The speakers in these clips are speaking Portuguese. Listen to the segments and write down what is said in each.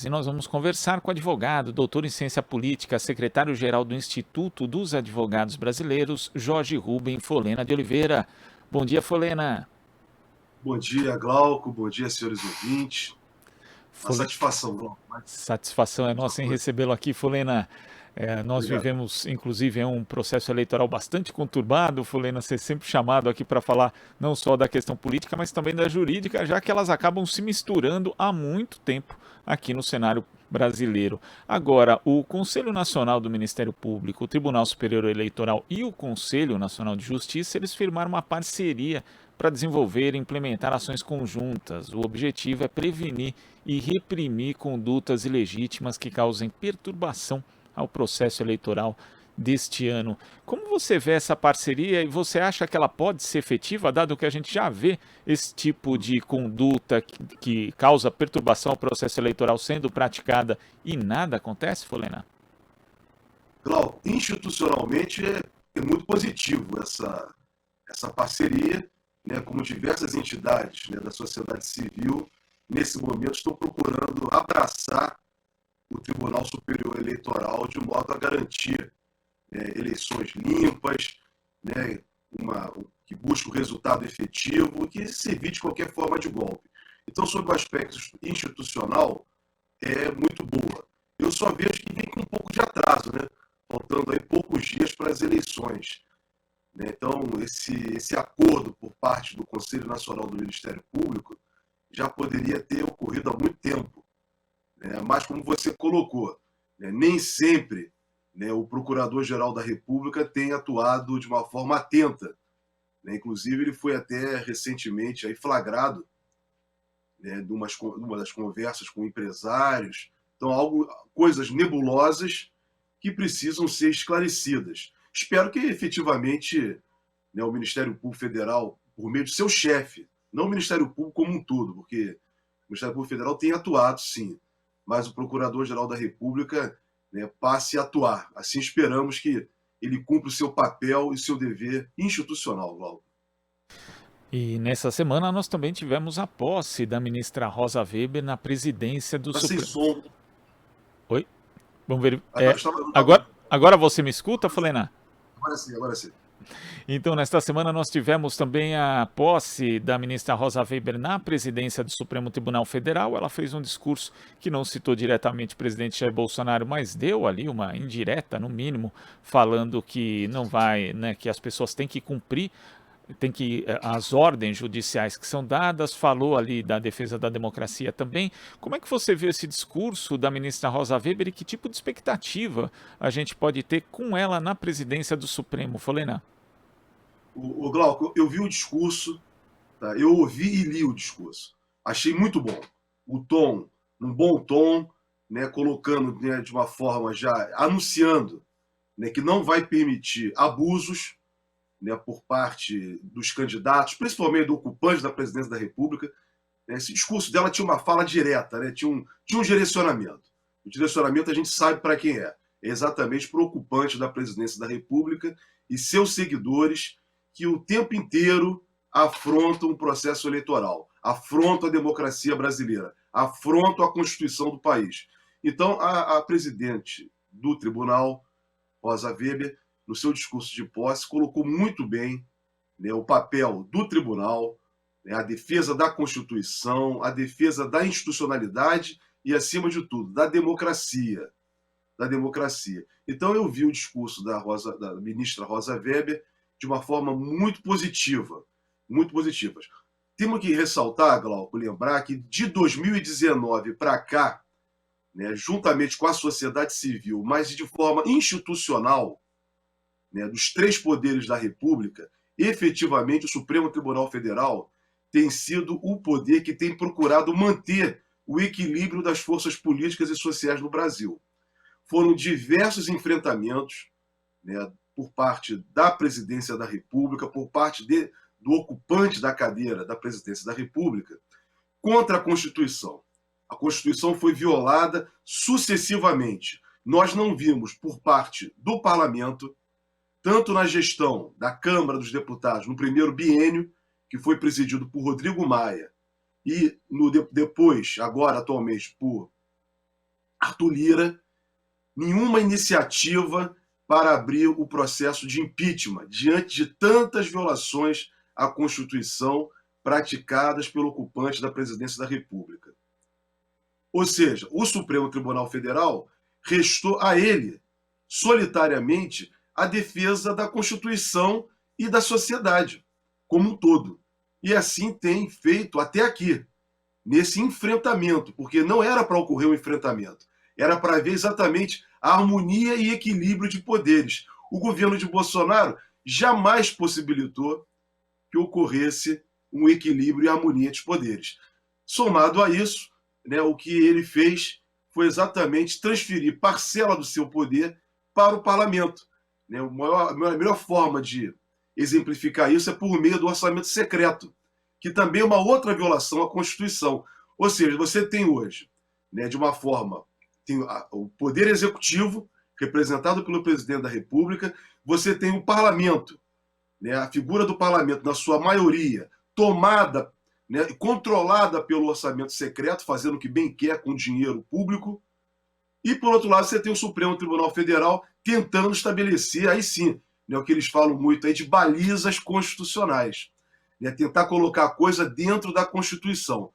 e nós vamos conversar com o advogado, doutor em ciência política, secretário-geral do Instituto dos Advogados Brasileiros, Jorge Rubem Folena de Oliveira. Bom dia, Folena. Bom dia, Glauco. Bom dia, senhores ouvintes. Uma Fole... satisfação, Glauco. Satisfação é Mesma nossa em coisa. recebê-lo aqui, Folena. Nós Obrigado. vivemos, inclusive, um processo eleitoral bastante conturbado, Folena, ser sempre chamado aqui para falar não só da questão política, mas também da jurídica, já que elas acabam se misturando há muito tempo aqui no cenário brasileiro. Agora, o Conselho Nacional do Ministério Público, o Tribunal Superior Eleitoral e o Conselho Nacional de Justiça, eles firmaram uma parceria para desenvolver e implementar ações conjuntas. O objetivo é prevenir e reprimir condutas ilegítimas que causem perturbação ao processo eleitoral deste ano. Como você vê essa parceria e você acha que ela pode ser efetiva, dado que a gente já vê esse tipo de conduta que causa perturbação ao processo eleitoral sendo praticada e nada acontece, Folena? Glauco, institucionalmente é muito positivo essa parceria, né, como diversas entidades, né, da sociedade civil, nesse momento, estão procurando abraçar o Tribunal Superior Eleitoral de modo a garantir, né, eleições limpas, né, que busque o resultado efetivo, que se evite qualquer forma de golpe. Então, sob o aspecto institucional, é muito boa. Eu só vejo que vem com um pouco de atraso, né? Faltando aí poucos dias para as eleições, né? Então, esse acordo por parte do Conselho Nacional do Ministério Público já poderia ter ocorrido há muito tempo, né? Mas, como você colocou, né, nem sempre, né, o Procurador-Geral da República tem atuado de uma forma atenta, né? Inclusive, ele foi até recentemente aí flagrado, né, numa das conversas com empresários. Então, coisas nebulosas que precisam ser esclarecidas. Espero que efetivamente, né, o Ministério Público Federal, por meio de seu chefe, não o Ministério Público como um todo, porque o Ministério Público Federal tem atuado, sim, mas o Procurador-Geral da República, né, passe a atuar. Assim esperamos que ele cumpra o seu papel e seu dever institucional, Glauco. E nessa semana nós também tivemos a posse da ministra Rosa Weber na presidência do Está sem Supremo. som. Oi? Vamos ver. Agora estava. Agora você me escuta, Folena? Agora sim, agora sim. Então, nesta semana, nós tivemos também a posse da ministra Rosa Weber na presidência do Supremo Tribunal Federal. Ela fez um discurso que não citou diretamente o presidente Jair Bolsonaro, mas deu ali uma indireta, no mínimo, falando que não vai, né, que as pessoas têm que cumprir as ordens judiciais que são dadas, falou ali da defesa da democracia também. Como é que você vê esse discurso da ministra Rosa Weber e que tipo de expectativa a gente pode ter com ela na presidência do Supremo, Folena? O Glauco, eu vi o discurso, tá? Eu ouvi e li o discurso. Achei muito bom. O tom, um bom tom, né, colocando, né, de uma forma já anunciando, né, que não vai permitir abusos, né, por parte dos candidatos, principalmente do ocupante da presidência da República. Esse discurso dela tinha uma fala direta, né, tinha um direcionamento. O direcionamento a gente sabe para quem é. É exatamente para o ocupante da presidência da República e seus seguidores que o tempo inteiro afrontam o processo eleitoral, afrontam a democracia brasileira, afrontam a Constituição do país. Então, a presidente do tribunal, Rosa Weber, no seu discurso de posse, colocou muito bem, né, o papel do tribunal, né, a defesa da Constituição, a defesa da institucionalidade e, acima de tudo, da democracia. Da democracia. Então, eu vi o discurso da ministra Rosa Weber de uma forma muito positiva. Muito positiva. Temos que ressaltar, Glauco, lembrar que de 2019 para cá, né, juntamente com a sociedade civil, mas de forma institucional, né, dos três poderes da República, efetivamente o Supremo Tribunal Federal tem sido o poder que tem procurado manter o equilíbrio das forças políticas e sociais no Brasil. Foram diversos enfrentamentos, né, por parte da presidência da República, por parte do ocupante da cadeira da presidência da República, contra a Constituição. A Constituição foi violada sucessivamente. Nós não vimos, por parte do parlamento, tanto na gestão da Câmara dos Deputados, no primeiro biênio, que foi presidido por Rodrigo Maia, e depois, agora atualmente, por Arthur Lira nenhuma iniciativa para abrir o processo de impeachment, diante de tantas violações à Constituição praticadas pelo ocupante da presidência da República. Ou seja, o Supremo Tribunal Federal restou a ele, solitariamente, a defesa da Constituição e da sociedade como um todo. E assim tem feito até aqui, nesse enfrentamento, porque não era para ocorrer um enfrentamento, era para ver exatamente a harmonia e equilíbrio de poderes. O governo de Bolsonaro jamais possibilitou que ocorresse um equilíbrio e harmonia de poderes. Somado a isso, né, o que ele fez foi exatamente transferir parcela do seu poder para o parlamento. Né? A melhor forma de exemplificar isso é por meio do orçamento secreto, que também é uma outra violação à Constituição. Ou seja, você tem hoje, né, de uma forma, tem o poder executivo, representado pelo presidente da República, você tem o parlamento, né, a figura do parlamento, na sua maioria, tomada, né, controlada pelo orçamento secreto, fazendo o que bem quer com o dinheiro público, e, por outro lado, você tem o Supremo Tribunal Federal tentando estabelecer, aí sim, né, o que eles falam muito aí de balizas constitucionais, né, tentar colocar a coisa dentro da Constituição.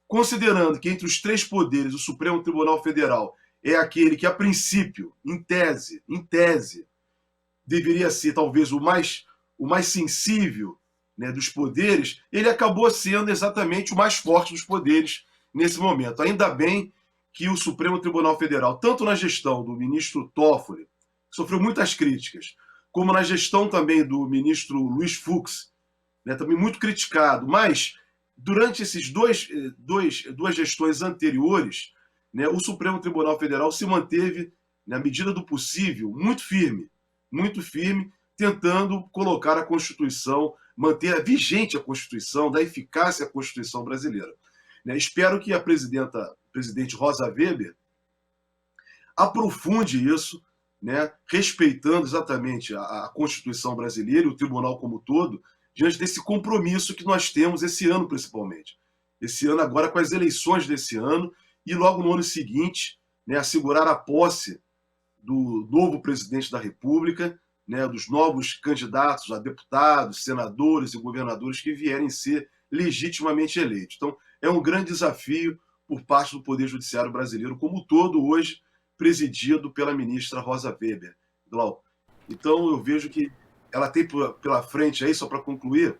Considerando que entre os três poderes, o Supremo Tribunal Federal é aquele que, a princípio, em tese, deveria ser talvez o mais sensível, né, dos poderes, ele acabou sendo exatamente o mais forte dos poderes nesse momento. Ainda bem que o Supremo Tribunal Federal, tanto na gestão do ministro Toffoli, que sofreu muitas críticas, como na gestão também do ministro Luiz Fux, né, também muito criticado, mas durante esses duas gestões anteriores, né, o Supremo Tribunal Federal se manteve, na medida do possível, muito firme, tentando colocar a Constituição, manter vigente a Constituição, dar eficácia à Constituição brasileira. Né, espero que a presidente Rosa Weber aprofunde isso, né, respeitando exatamente a Constituição brasileira e o tribunal como um todo, diante desse compromisso que nós temos esse ano, principalmente. Esse ano agora com as eleições desse ano e logo no ano seguinte, né, assegurar a posse do novo presidente da República, né, dos novos candidatos a deputados, senadores e governadores que vierem ser legitimamente eleitos. Então, é um grande desafio por parte do Poder Judiciário brasileiro como um todo hoje, presidido pela ministra Rosa Weber. Glauco. Então, eu vejo que ela tem pela frente aí, só para concluir,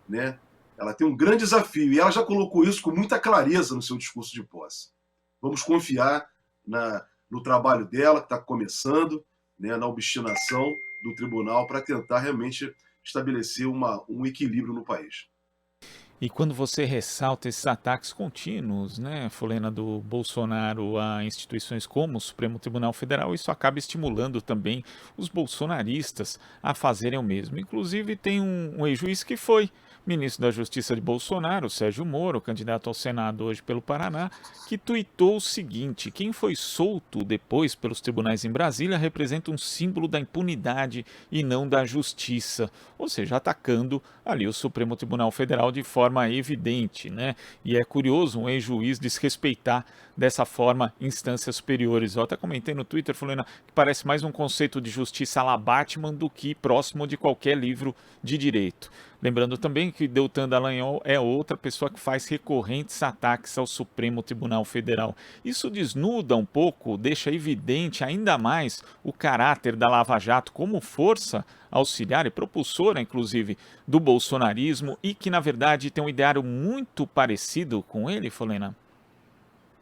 né, ela tem um grande desafio e ela já colocou isso com muita clareza no seu discurso de posse. Vamos confiar no trabalho dela, que está começando, né, na obstinação do tribunal para tentar realmente estabelecer um equilíbrio no país. E quando você ressalta esses ataques contínuos, né, Folena, do Bolsonaro a instituições como o Supremo Tribunal Federal, isso acaba estimulando também os bolsonaristas a fazerem o mesmo. Inclusive tem um ex-juiz que foi ministro da Justiça de Bolsonaro, Sérgio Moro, candidato ao Senado hoje pelo Paraná, que tuitou o seguinte: quem foi solto depois pelos tribunais em Brasília representa um símbolo da impunidade e não da justiça. Ou seja, atacando ali o Supremo Tribunal Federal de forma evidente, né? E é curioso um ex-juiz desrespeitar dessa forma instâncias superiores. Eu até comentei no Twitter, falando que parece mais um conceito de justiça à la Batman do que próximo de qualquer livro de direito. Lembrando também que Deltan Dallagnol é outra pessoa que faz recorrentes ataques ao Supremo Tribunal Federal. Isso desnuda um pouco, deixa evidente ainda mais o caráter da Lava Jato como força auxiliar e propulsora, inclusive, do bolsonarismo e que, na verdade, tem um ideário muito parecido com ele, Folena.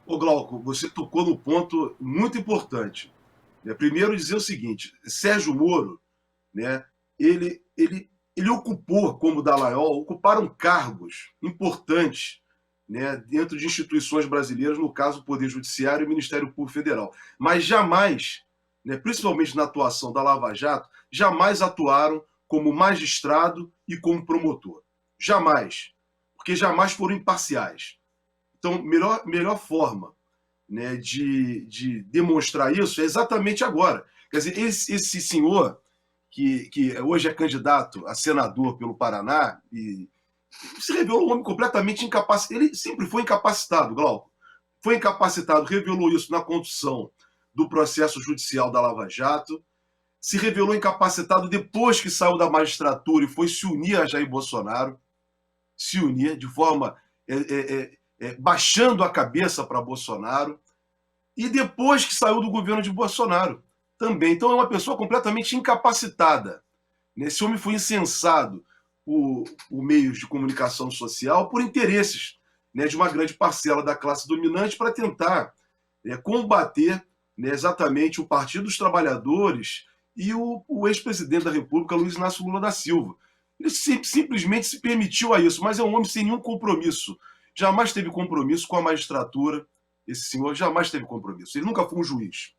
Ô Glauco, você tocou no ponto muito importante. Primeiro dizer o seguinte, Sérgio Moro, né, ele ocupou, como Dallagnol, ocuparam cargos importantes, né, dentro de instituições brasileiras, no caso o Poder Judiciário e o Ministério Público Federal. Mas jamais, né, principalmente na atuação da Lava Jato, jamais atuaram como magistrado e como promotor. Jamais. Porque jamais foram imparciais. Então, melhor forma, né, de demonstrar isso é exatamente agora. Quer dizer, esse senhor que hoje é candidato a senador pelo Paraná e se revelou um homem completamente incapacitado. Ele sempre foi incapacitado, Glauco. foi incapacitado, revelou isso na condução do processo judicial da Lava Jato, se revelou incapacitado depois que saiu da magistratura e foi se unir a Jair Bolsonaro, se unir de forma baixando a cabeça para Bolsonaro, e depois que saiu do governo de Bolsonaro também. Então é uma pessoa completamente incapacitada. Esse homem foi incensado por meios de comunicação social por interesses, né, de uma grande parcela da classe dominante para tentar combater, né, exatamente o Partido dos Trabalhadores e o ex-presidente da República, Luiz Inácio Lula da Silva. Ele simplesmente se permitiu a isso, mas é um homem sem nenhum compromisso. Jamais teve compromisso com a magistratura. Esse senhor jamais teve compromisso. Ele nunca foi um juiz.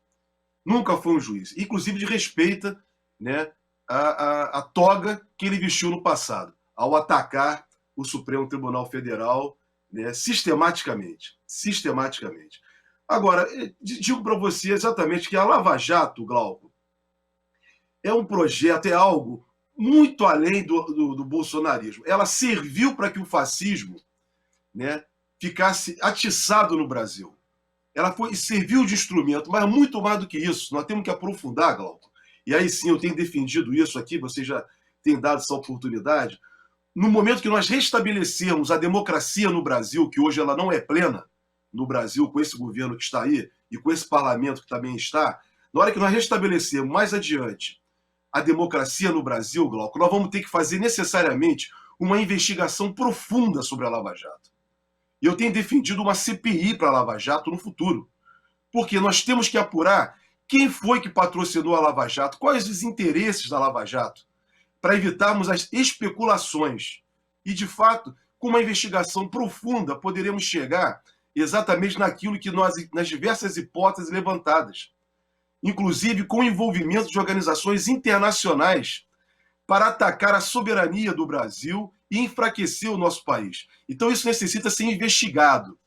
Nunca foi um juiz. Inclusive de respeita, né, a toga que ele vestiu no passado, ao atacar o Supremo Tribunal Federal, né, sistematicamente. Sistematicamente. Agora, digo para você exatamente que a Lava Jato, Glauco, é um projeto, é algo muito além do bolsonarismo. Ela serviu para que o fascismo, né, ficasse atiçado no Brasil. Ela serviu de instrumento, mas muito mais do que isso. Nós temos que aprofundar, Glauco. E aí sim, eu tenho defendido isso aqui, você já tem dado essa oportunidade. No momento que nós restabelecermos a democracia no Brasil, que hoje ela não é plena no Brasil, com esse governo que está aí e com esse parlamento que também está, na hora que nós restabelecermos mais adiante a democracia no Brasil, Glauco, nós vamos ter que fazer necessariamente uma investigação profunda sobre a Lava Jato. E eu tenho defendido uma CPI para a Lava Jato no futuro. Porque nós temos que apurar quem foi que patrocinou a Lava Jato, quais os interesses da Lava Jato, para evitarmos as especulações. E, de fato, com uma investigação profunda, poderemos chegar exatamente naquilo que nas diversas hipóteses levantadas. Inclusive com o envolvimento de organizações internacionais para atacar a soberania do Brasil e enfraquecer o nosso país. Então isso necessita ser investigado,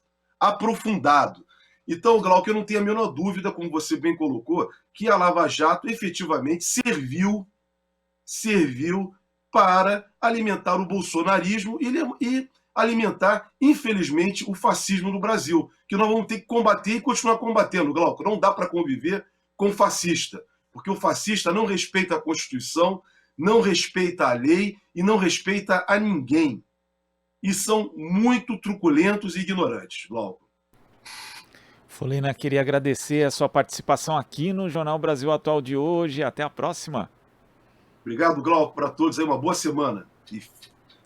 aprofundado. Então, Glauco, eu não tenho a menor dúvida, como você bem colocou, que a Lava Jato efetivamente serviu para alimentar o bolsonarismo e alimentar, infelizmente, o fascismo no Brasil, que nós vamos ter que combater e continuar combatendo, Glauco. Não dá para conviver com fascista, porque o fascista não respeita a Constituição, não respeita a lei e não respeita a ninguém. E são muito truculentos e ignorantes, Glauco. Folena, queria agradecer a sua participação aqui no Jornal Brasil Atual de hoje. Até a próxima. Obrigado, Glauco, para todos aí. Uma boa semana. E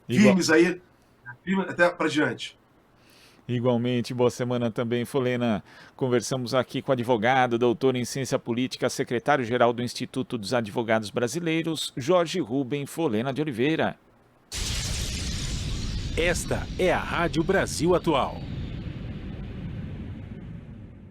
firmes aí, até para diante. Igualmente, boa semana também, Folena. Conversamos aqui com o advogado, doutor em ciência política, secretário-geral do Instituto dos Advogados Brasileiros, Jorge Rubem Folena de Oliveira. Esta é a Rádio Brasil Atual.